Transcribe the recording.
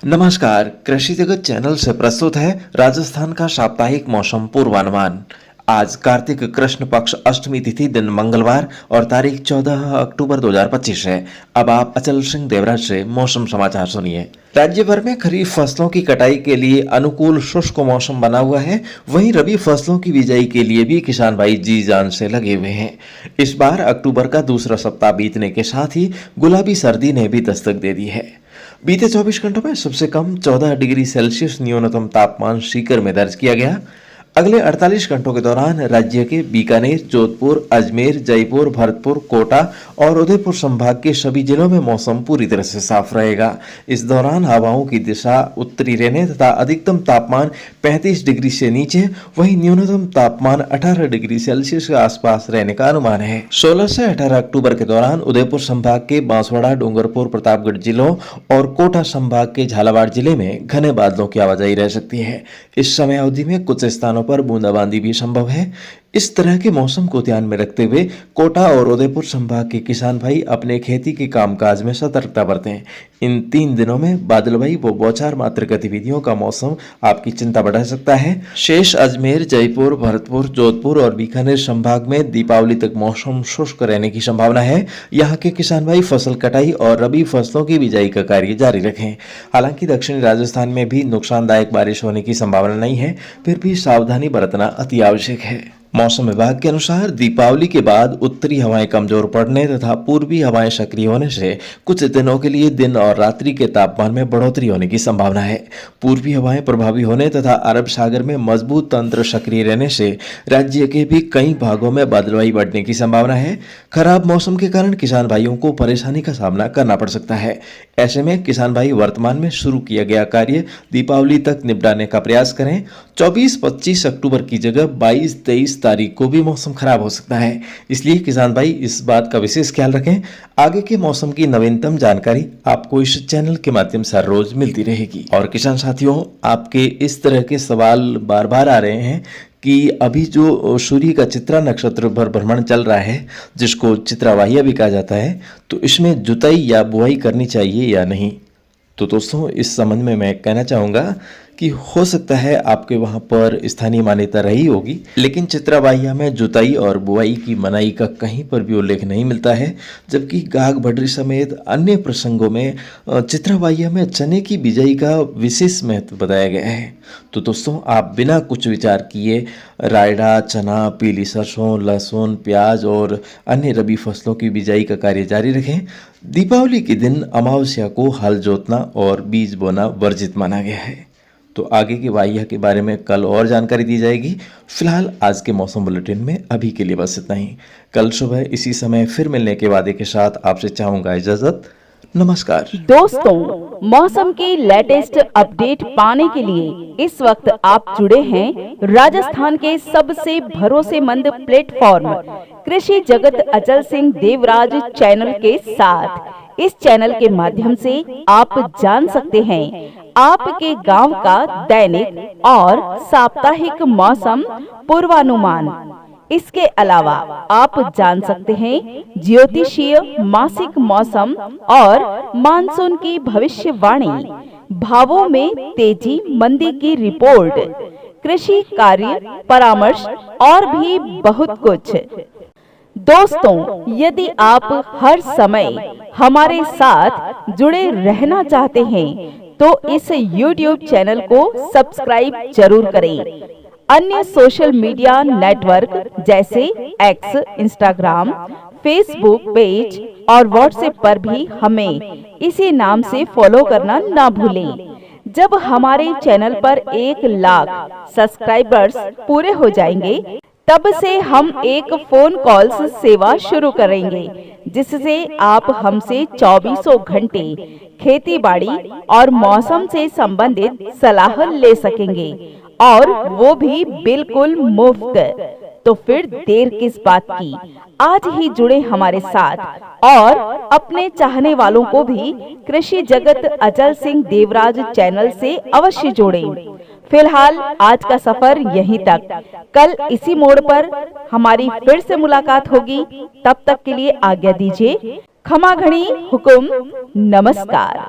नमस्कार, कृषि जगत चैनल से प्रस्तुत है राजस्थान का साप्ताहिक मौसम पूर्वानुमान। आज कार्तिक कृष्ण पक्ष अष्टमी तिथि दिन मंगलवार और तारीख 14 अक्टूबर 2025 है। अब आप अचल सिंह देवराज से मौसम समाचार सुनिए। राज्य भर में खरीफ फसलों की कटाई के लिए अनुकूल शुष्क मौसम बना हुआ है। वहीं रबी फसलों की बिजाई के लिए भी किसान भाई जी जान से लगे हुए हैं। इस बार अक्टूबर का दूसरा सप्ताह बीतने के साथ ही गुलाबी सर्दी ने भी दस्तक दे दी है। बीते 24 घंटों में सबसे कम 14 डिग्री सेल्सियस न्यूनतम तापमान सीकर में दर्ज किया गया। अगले 48 घंटों के दौरान राज्य के बीकानेर, जोधपुर, अजमेर, जयपुर, भरतपुर, कोटा और उदयपुर संभाग के सभी जिलों में मौसम पूरी तरह से साफ रहेगा। इस दौरान हवाओं की दिशा उत्तरी रहने तथा अधिकतम तापमान 35 डिग्री से नीचे, वहीं न्यूनतम तापमान 18 डिग्री सेल्सियस के आसपास रहने का अनुमान है। 16 से 18 अक्टूबर के दौरान उदयपुर संभाग के बांसवाड़ा, डूंगरपुर, प्रतापगढ़ जिलों और कोटा संभाग के झालावाड़ जिले में घने बादलों की आवाजाही रह सकती है। इस समय अवधि में कुछ स्थानों पर बूंदाबांदी भी संभव है। इस तरह के मौसम को ध्यान में रखते हुए कोटा और उदयपुर संभाग के किसान भाई अपने खेती के कामकाज में सतर्कता बरतें। इन 3 दिनों में बादलवाई व बौछार मात्र गतिविधियों का मौसम आपकी चिंता बढ़ा सकता है। शेष अजमेर, जयपुर, भरतपुर, जोधपुर और बीकानेर संभाग में दीपावली तक मौसम शुष्क रहने की संभावना है। यहाँ के किसान भाई फसल कटाई और रबी फसलों की बिजाई का कार्य जारी रखें। हालांकि दक्षिणी राजस्थान में भी नुकसानदायक बारिश होने की संभावना नहीं है, फिर भी सावधानी बरतना अति आवश्यक है। मौसम विभाग के अनुसार दीपावली के बाद उत्तरी हवाएं कमजोर पड़ने तथा पूर्वी हवाएं सक्रिय होने से कुछ दिनों के लिए दिन और रात्रि के तापमान में बढ़ोतरी होने की संभावना है। पूर्वी हवाएं प्रभावी होने तथा अरब सागर में मजबूत तंत्र सक्रिय रहने से राज्य के भी कई भागों में बादलवाई बढ़ने की संभावना है। खराब मौसम के कारण किसान भाइयों को परेशानी का सामना करना पड़ सकता है। ऐसे में किसान भाई वर्तमान में शुरू किया गया कार्य दीपावली तक निपटाने का प्रयास करें। 24-25 अक्टूबर की जगह 22-23 तारीख को भी मौसम खराब हो सकता है, इसलिए किसान भाई इस बात का विशेष ख्याल रखें। आगे के मौसम की नवीनतम जानकारी आपको इस चैनल के माध्यम से हर रोज मिलती रहेगी। और किसान साथियों, आपके इस तरह के सवाल बार बार आ रहे हैं कि अभी जो सूर्य का चित्रा नक्षत्र पर भ्रमण चल रहा है, जिसको चित्रावाहिया भी कहा जाता है, तो इसमें जुताई या बुआई करनी चाहिए या नहीं। तो दोस्तों, इस संबंध में मैं कहना चाहूँगा कि हो सकता है आपके वहाँ पर स्थानीय मान्यता रही होगी, लेकिन चित्रावाहिया में जुताई और बुआई की मनाही का कहीं पर भी उल्लेख नहीं मिलता है। जबकि गाग भड्री समेत अन्य प्रसंगों में चित्रावाहिया में चने की बिजाई का विशेष महत्व बताया गया है। तो दोस्तों, आप बिना कुछ विचार किए रायडा, चना, पीली सरसों, लहसुन, प्याज और अन्य रबी फसलों की बिजाई का कार्य जारी रखें। दीपावली के दिन अमावस्या को हल जोतना और बीज बोना वर्जित माना गया है। तो आगे की वाहिया के बारे में कल और जानकारी दी जाएगी। फिलहाल आज के मौसम बुलेटिन में अभी के लिए बस इतना ही। कल सुबह इसी समय फिर मिलने के वादे के साथ आपसे चाहूंगा इजाजत। नमस्कार दोस्तों, मौसम की लेटेस्ट अपडेट पाने के लिए इस वक्त आप जुड़े हैं राजस्थान के सबसे भरोसेमंद प्लेटफॉर्म कृषि जगत अचल सिंह देवराज चैनल के साथ। इस चैनल के माध्यम से आप जान सकते हैं आपके गांव का दैनिक और साप्ताहिक मौसम पूर्वानुमान। इसके अलावा आप जान सकते हैं ज्योतिषीय मासिक मौसम और मानसून की भविष्यवाणी, भावों में तेजी मंदी की रिपोर्ट, कृषि कार्य परामर्श और भी बहुत कुछ। दोस्तों, यदि आप हर समय हमारे साथ जुड़े रहना चाहते हैं तो इस YouTube चैनल को सब्सक्राइब जरूर करें। अन्य सोशल मीडिया नेटवर्क जैसे एक्स, इंस्टाग्राम, फेसबुक पेज और व्हाट्सएप पर भी हमें इसी नाम से फॉलो करना ना भूलें। जब हमारे चैनल पर 1 लाख सब्सक्राइबर्स पूरे हो जाएंगे, तब से हम एक फोन कॉल्स सेवा शुरू करेंगे, जिससे आप हमसे 24 घंटे खेती बाड़ी और मौसम से संबंधित सलाह ले सकेंगे, और वो भी बिल्कुल मुफ्त। तो फिर देर किस बात की, आज ही जुड़े हमारे साथ और अपने चाहने वालों को भी कृषि जगत अचल सिंह देवराज चैनल से अवश्य जोड़ें। फिलहाल आज का सफर यहीं तक। कल इसी मोड़ पर हमारी फिर से मुलाकात होगी। तब तक के लिए आज्ञा दीजिए। खमा घड़ी हुकुम। नमस्कार।